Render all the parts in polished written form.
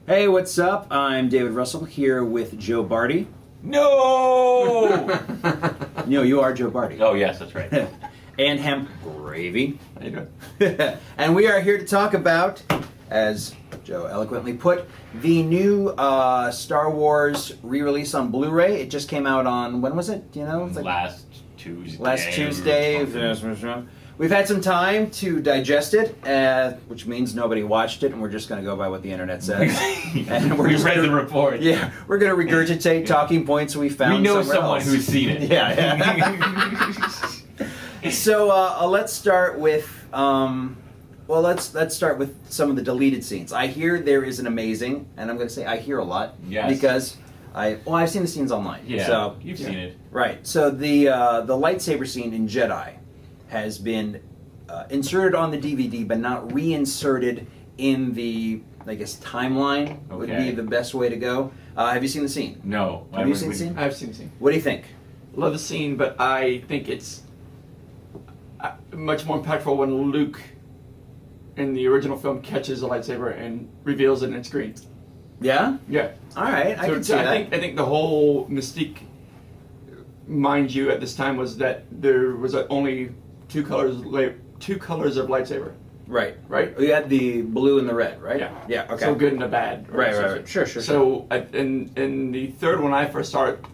Hey, what's up? I'm David Russell here with Joe Barty. No! No, you are Joe Barty. Oh, yes, that's right. And Hemp Gravy. How you doing? And we are here to talk about, as Joe eloquently put, the new Star Wars re-release on Blu-ray. It just came out on, when was it? Do you know? It's Last Tuesday. Last Tuesday. We've had some time to digest it, which means nobody watched it, and we're just going to go by what the internet says. And We read the report. Yeah, we're going to regurgitate talking points we found. We know somewhere someone else. who's seen it. Yeah. So let's start with let's start with some of the deleted scenes. I hear there is an amazing, and I'm going to say I hear a lot because I've seen the scenes online. Yeah, so you've seen it. Right. So the lightsaber scene in Jedi has been inserted on the DVD, but not reinserted in the, I guess, timeline would be the best way to go. Have you seen the scene? No. Have you seen the scene? I've seen the scene. What do you think? Love the scene, but I think it's much more impactful when Luke in the original film catches a lightsaber and reveals it and it's green. Yeah? Yeah. All right, I can see that. I think the whole mystique, mind you, at this time was that there was only two colors of lightsaber. Right. Right? You had the blue and the red, right? Yeah. Yeah, okay. So good and a bad. Right. Sure. So in the third one I first saw it,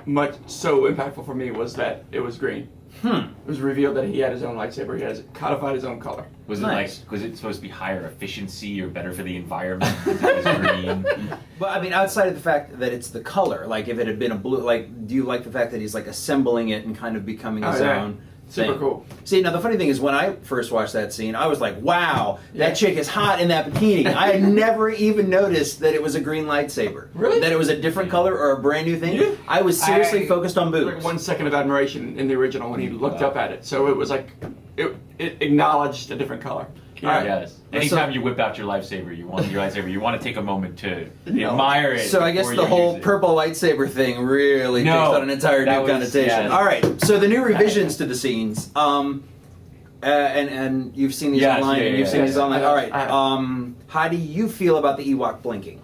much so impactful for me was that it was green. It was revealed that he had his own lightsaber. He has codified his own color. Was it Nice. was it supposed to be higher efficiency or better for the environment? Because it was green. Well, I mean, outside of the fact that it's the color, like if it had been a blue, like, do you like the fact that he's like assembling it and kind of becoming his own? Super thing? cool. See, now the funny thing is, when I first watched that scene, I was like, "Wow, that chick is hot in that bikini." I had never even noticed that it was a green lightsaber. Really? That it was a different color or a brand new thing. Yeah. I was seriously focused on boobs. Like 1 second of admiration in the original when he looked up at it. So it was like it acknowledged a different color. All right. Yes. So- Anytime you whip out your lightsaber, you want to take a moment to admire it. So I guess before the you whole use it. purple lightsaber thing really takes on an entire new connotation. yeah. All right, so the new revisions to the scenes, and you've seen these online, and you've seen these online. All right, how do you feel about the Ewok blinking?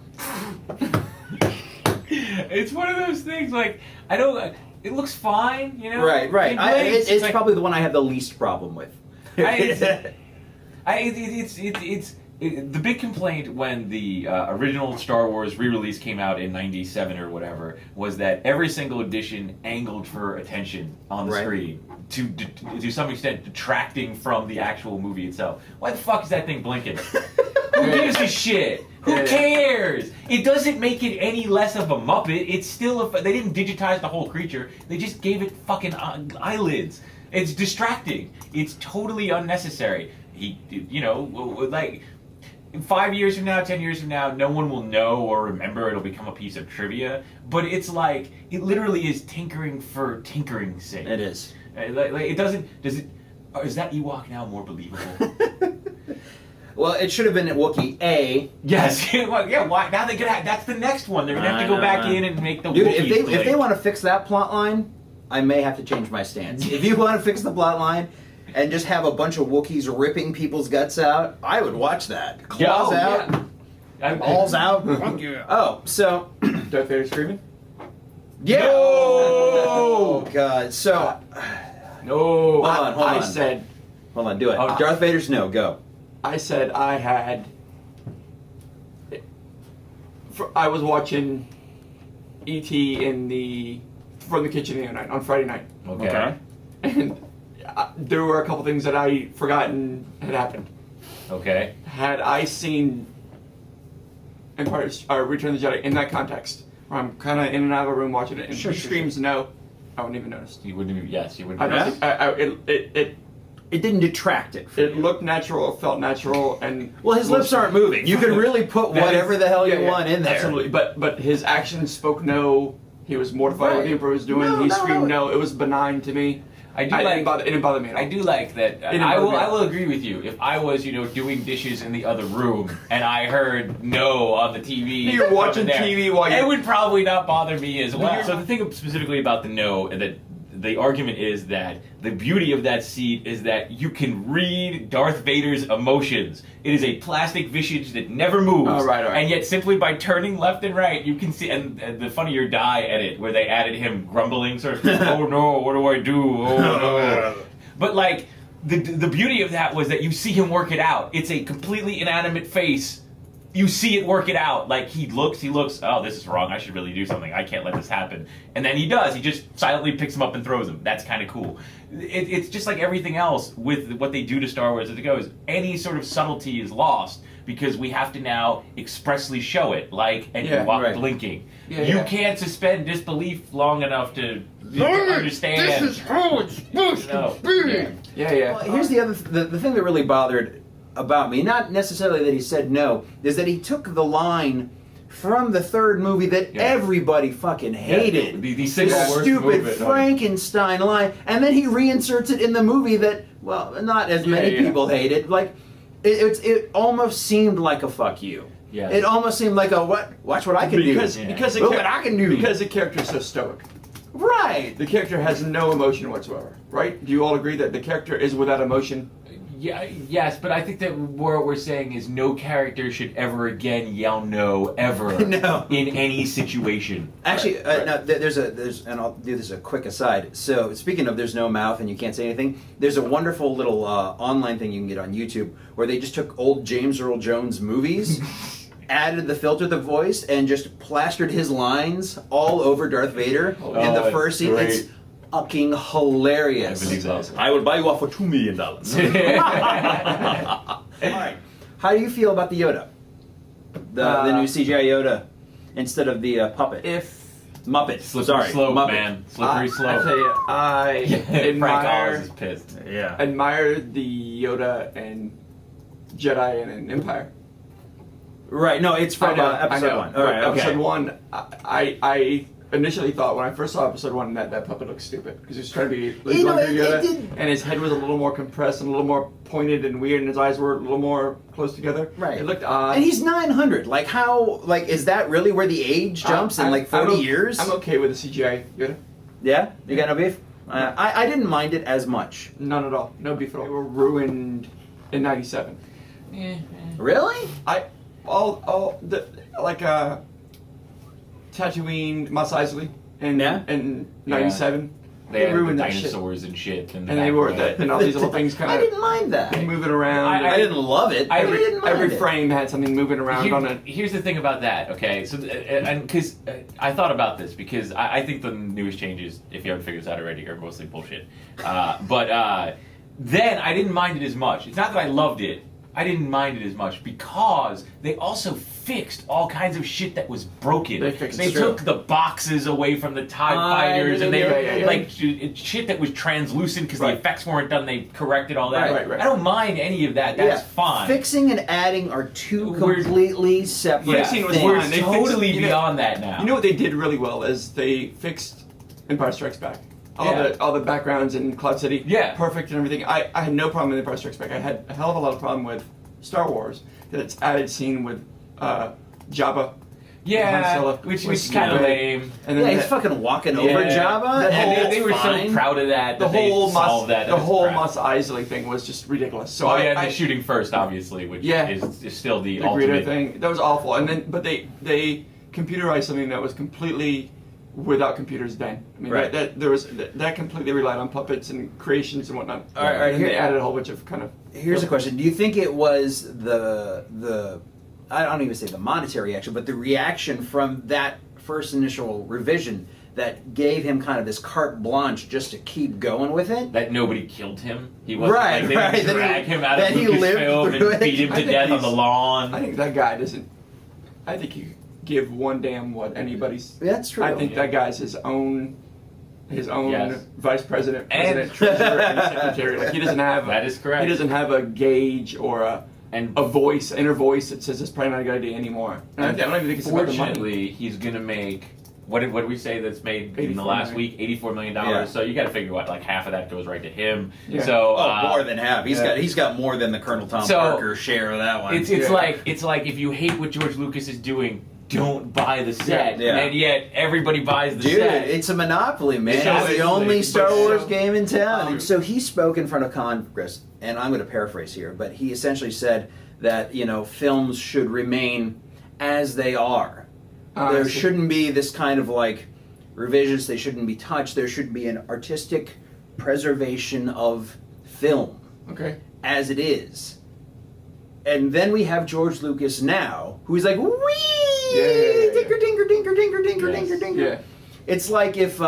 It's one of those things. Like it looks fine, you know. Right. It blinks. It's like- probably the one I have the least problem with. The big complaint when the original Star Wars re-release came out in '97 or whatever was that every single edition angled for attention on the screen to some extent detracting from the actual movie itself. Why the fuck is that thing blinking? Who gives a shit? Who cares? It doesn't make it any less of a Muppet. It's still they didn't digitize the whole creature. They just gave it fucking eyelids. It's distracting. It's totally unnecessary. Like 5 years from now, 10 years from now, no one will know or remember. It'll become a piece of trivia. But it's like it literally is tinkering for tinkering's sake. It is. It doesn't. Does it? Is that Ewok now more believable? Well, it should have been at Wookiee A. Yes. Yeah. Why? Now they could. That's the next one. They're gonna have to go back in and make the. Dude, Wookiees if they want to fix that plot line, I may have to change my stance. If you want to fix the plot line and just have a bunch of Wookiees ripping people's guts out, I would watch that. Claws out, balls out. Fuck yeah. Oh, so Darth Vader screaming? yeah. No! Oh God. So No. hold on. I said, Hold on. Do it. Oh, Darth Vader's no. Go. I said I had. I was watching E.T. from the kitchen the other night on Friday night, Okay. and there were a couple things that I forgotten had happened. Okay. Had I seen Return of the Jedi in that context, where I'm kind of in and out of a room watching it, and he screams no, I wouldn't even notice. You wouldn't even. Yes, you wouldn't. I don't think It didn't detract it. it looked natural, it felt natural, and Well, his lips aren't moving. You can really put whatever the hell you want in there. Absolutely, but his actions spoke no. He was mortified Right. what the Emperor was doing. No, He no, screamed no. no. It was benign to me. It didn't bother me at all. I do like that. I will agree with you. If I was, doing dishes in the other room and I heard no on the TV, You're watching there, TV while it would probably not bother me as well. You're- So the thing specifically about the no that the argument is that the beauty of that seat is that you can read Darth Vader's emotions. It is a plastic visage that never moves. Oh, right. And yet simply by turning left and right, you can see, and the Funny or Die edit, where they added him grumbling, sort of, oh no, what do I do? Oh no. But like, the beauty of that was that you see him work it out. It's a completely inanimate face. You see it work it out. Like, he looks, oh, this is wrong. I should really do something. I can't let this happen. And then he does. He just silently picks him up and throws him. That's kind of cool. It's just like everything else with what they do to Star Wars as it goes. Any sort of subtlety is lost because we have to now expressly show it, like Ewok blinking. You can't suspend disbelief long enough to understand. This is how it's supposed to be. Yeah. Well, here's the other the thing that really bothered about me, not necessarily that he said no, is that he took the line from the third movie that everybody fucking hated. The single worst stupid movie. Frankenstein line, and then he reinserts it in the movie that, well, not as many people hated. Like, it almost seemed like a fuck you. Yeah. It almost seemed like a watch what I can do. Because Look what I can do. Because the character is so stoic. Right. The character has no emotion whatsoever, right? Do you all agree that the character is without emotion? Yeah, yes, but I think that what we're saying is no character should ever again yell no, ever, No. in any situation. Actually, now, there's and I'll do this a quick aside. So, speaking of there's no mouth and you can't say anything, there's a wonderful little online thing you can get on YouTube where they just took old James Earl Jones movies, added the filter, the voice, and just plastered his lines all over Darth Vader in the first scene. Great. It's fucking hilarious. I believe that. I will buy you off for $2 million. All right. How do you feel about the Yoda? The new CGI Yoda instead of the puppet? Muppet. Slippery slope, Muppet. man. Slippery slope. I tell you, I Frank Oz is pissed. Yeah. admire the Yoda and Jedi and Empire. Right. No, it's from episode 1. All right. Episode Okay. 1, I initially thought when I first saw episode 1 that puppet looked stupid because he was trying to be You know, Yoda, it did- and his head was a little more compressed and a little more pointed and weird, and his eyes were a little more close together. Right. It looked odd. And he's 900. Like, how? Like, is that really where the age jumps in like 40 years? I'm okay with the CGI Yoda. Yeah. You got no beef? I didn't mind it as much. None at all. No beef at all. They were ruined in '97. Really? Tatooine, Mos Eisley, and Yeah. and '97. They had ruined the that shit. dinosaurs and shit. And they were and all these little things kind I of didn't mind that. moving around. I didn't love it. I didn't mind Every it. frame had something moving around on it. Here's the thing about that, okay? So, and because I thought about this because I think the newest changes, if you haven't figured this out already, are mostly bullshit. But then I didn't mind it as much. It's not that I loved it. I didn't mind it as much because they also fixed all kinds of shit that was broken. They fixed They it. took the boxes away from the TIE fighters, and they yeah. like shit that was translucent because the effects weren't done. They corrected all that. Right. I don't mind any of that. That's fine. Fixing and adding are two We're- completely separate Fixing was things. We're fine. They totally fixed- beyond that now. You know what they did really well is they fixed Empire Strikes Back. All the backgrounds in Cloud City. Yeah. Perfect and everything. I had no problem with Empire Strikes Back. I had a hell of a lot of problem with Star Wars. That it's added scene with Jabba. Han Yeah, Solo which was is kind of stupid. lame. And Yeah, then he's that- fucking walking over Yeah. Jabba, And they were fine. so proud of that. the that they whole solved that. the That's whole crap. Mos Eisley thing was just ridiculous. So Oh yeah, I the shooting first, obviously, which Yeah. is still the the ultimate Greedo thing that was awful. And then but they computerized something that was completely without computers then. I mean Right. that completely relied on puppets and creations and whatnot. All right, and here- they added a whole bunch of kind of. Here's a question: do you think it was the I don't even say the monetary reaction, but the reaction from that first initial revision that gave him kind of this carte blanche just to keep going with it? that nobody killed him. He wasn't Right, like they right, didn't that he- drag him out that of he lived Lucasfilm through and it. beat him I to think death on the he's- lawn. I think that guy doesn't. I think you give one damn what anybody's. That's true. I think that guy's his own Yes. vice president, And- president, treasurer, and secretary. Like he doesn't have. That is correct. He doesn't have a gauge or a voice, inner voice that says it's probably not a good idea anymore. And I don't even think it's about the money. Fortunately, he's gonna make. What did we say that's made in the 84 last million. week? $84 million. Yeah. So you got to figure what, like half of that goes right to him. Yeah. So more than half. He's got more than the Colonel Tom So, Parker share of that one. It's like if you hate what George Lucas is doing, don't buy the set, Yeah. and yet everybody buys the Dude, set. it's a monopoly, man. So It's the only Star Wars game in town. Um, And so he spoke in front of Congress, and I'm going to paraphrase here, but he essentially said that, films should remain as they are. There shouldn't be this kind of like revisions, they shouldn't be touched. There should be an artistic preservation of film Okay. as it is. And then we have George Lucas now, who's like, wee! Yeah. Dinker, dinker, dinker, dinker, dinker, Yes. dinker, dinker. Yeah. It's like if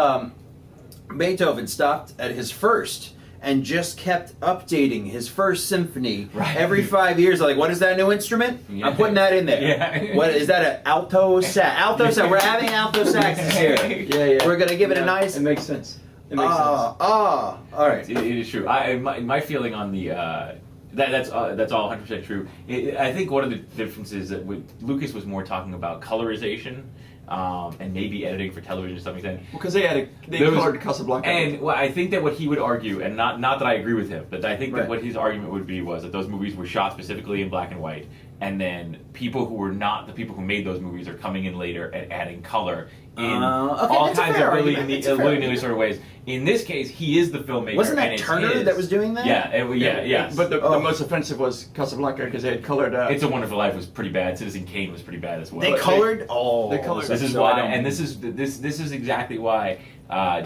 Beethoven stopped at his first and just kept updating his first symphony Right. every 5 years. Like, what is that new instrument? Yeah. I'm putting that in there. Yeah. What is that? An alto sax? Alto sax. We're having alto saxes here. Yeah. We're gonna give it a Yeah, nice. It makes sense. It makes sense. All right. It is true. My feeling on the that's all 100% true. I think one of the differences that Lucas was more talking about colorization and maybe editing for television to some extent. Because they There was- colored Casablanca. And well, I think that what he would argue, and not that I agree with him, but I think Right. that what his argument would be was that those movies were shot specifically in black and white, and then people who were not the people who made those movies are coming in later and adding color in Okay, all that's a kinds fair of argument. It's a fair willy-nilly sort of ways. In this case, he is the filmmaker. Wasn't and that it's Turner his. that was doing that? Yeah. But the Oh. most offensive was Casablanca because they had colored. It's a Wonderful Life was pretty bad. Citizen Kane was pretty bad as well. They colored. Oh, they colored- This is so why, I don't- and this is exactly why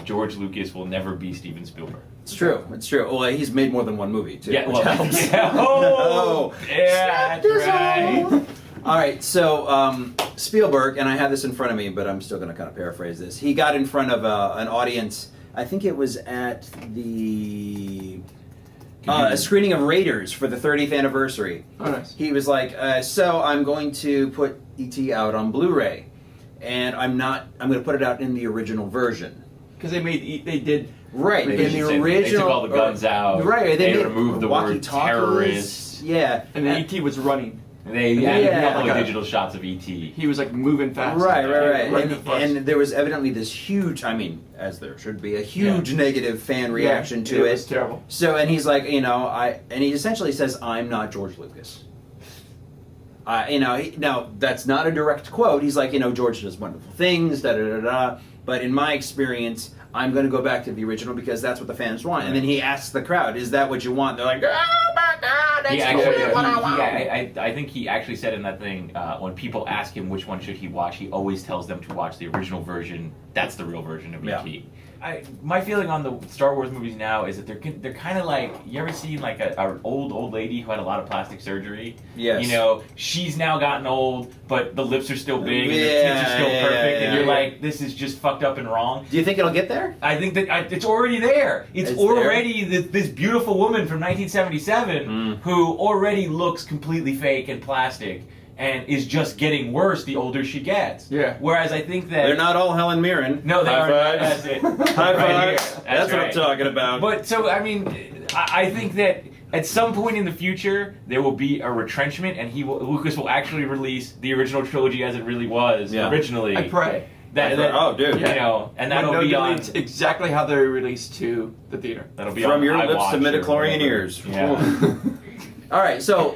George Lucas will never be Steven Spielberg. It's true. It's true. Well, he's made more than one movie too. Yeah, which well, helps. yeah. Oh, yeah, that's right. All right, so Spielberg, and I have this in front of me, but I'm still going to kind of paraphrase this. He got in front of an audience. I think it was at the a screening of Raiders for the 30th anniversary. Oh, nice. He was like, "So I'm going to put E.T. out on Blu-ray, and I'm going to put it out in the original version." Because they did. Right, They in just the said original. they took all the guns out. Right, They made removed the word walkie-talkies. terrorist. Yeah, And then E.T. was running. They Yeah. added a Yeah. couple Like of a- digital shots of E.T. He was like moving fast. Right. Right And, at first. and there was evidently this huge, I mean, as there should be, a huge negative fan reaction to it it. was terrible. So, and he's like, and he essentially says, "I'm not George Lucas." Now that's not a direct quote. He's like, George does wonderful things, da da da da. But in my experience, I'm going to go back to the original because that's what the fans want. And then he asks the crowd, "Is that what you want?" They're like, "Oh my God, that's totally what I want." I think he actually said in that thing, when people ask him which one should he watch, he always tells them to watch the original version. That's the real version of E.T. My feeling on the Star Wars movies now is that they're kind of like, you ever seen like an old lady who had a lot of plastic surgery? Yes. She's now gotten old, but the lips are still big and the Yeah, tits are still yeah, perfect, and yeah. you're like, this is just fucked up and wrong. Do you think it'll get there? I think that it's already there. It's already this beautiful woman from 1977 who already looks completely fake and plastic and is just getting worse the older she gets. Yeah. Whereas I think that They're not all Helen Mirren. No, they High are. fives. That's it. High Right fives. here. That's what I'm right. talking about. But so I mean, I think that at some point in the future there will be a retrenchment, and Lucas will actually release the original trilogy as it really was originally. I pray. Oh, dude. And that'll be on. It's exactly how they released to the theater. That'll be From on your lips iWatch to or midichlorian whatever. ears. Yeah. All right, so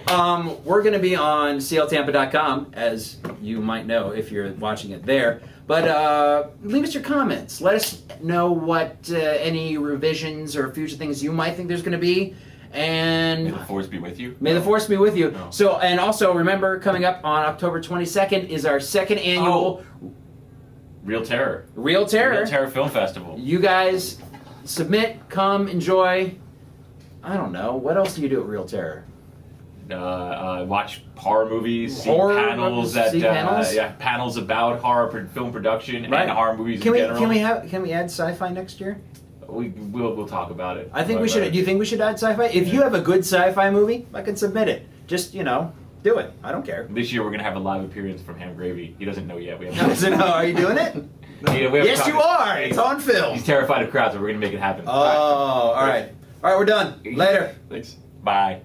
we're going to be on cltampa.com, as you might know if you're watching it there. But leave us your comments. Let us know what any revisions or future things you might think there's going to be. And May the force be with you. may the force be with you. No. So, and also remember, coming up on October 22nd is our second annual Real Terror. Real Terror. Real Terror Film Festival. You guys submit, come, enjoy. I don't know. What else do you do at Real Terror? Watch horror movies, see Horror panels movies, that see panels? panels about film production Right. and horror movies Can in we general. can we add sci-fi next year? We'll talk about it. I think we But, should. Do you think we should add sci-fi? If you have a good sci-fi movie, I can submit it. Just do it. I don't care. This year we're gonna have a live appearance from Ham Gravy. He doesn't know yet. We No, have. so no, are you doing it? Yeah, we have Yes, to you talk- are. It's on film. He's terrified of crowds, so we're gonna make it happen. Oh, all right. All right, we're done. Later. Thanks. Bye.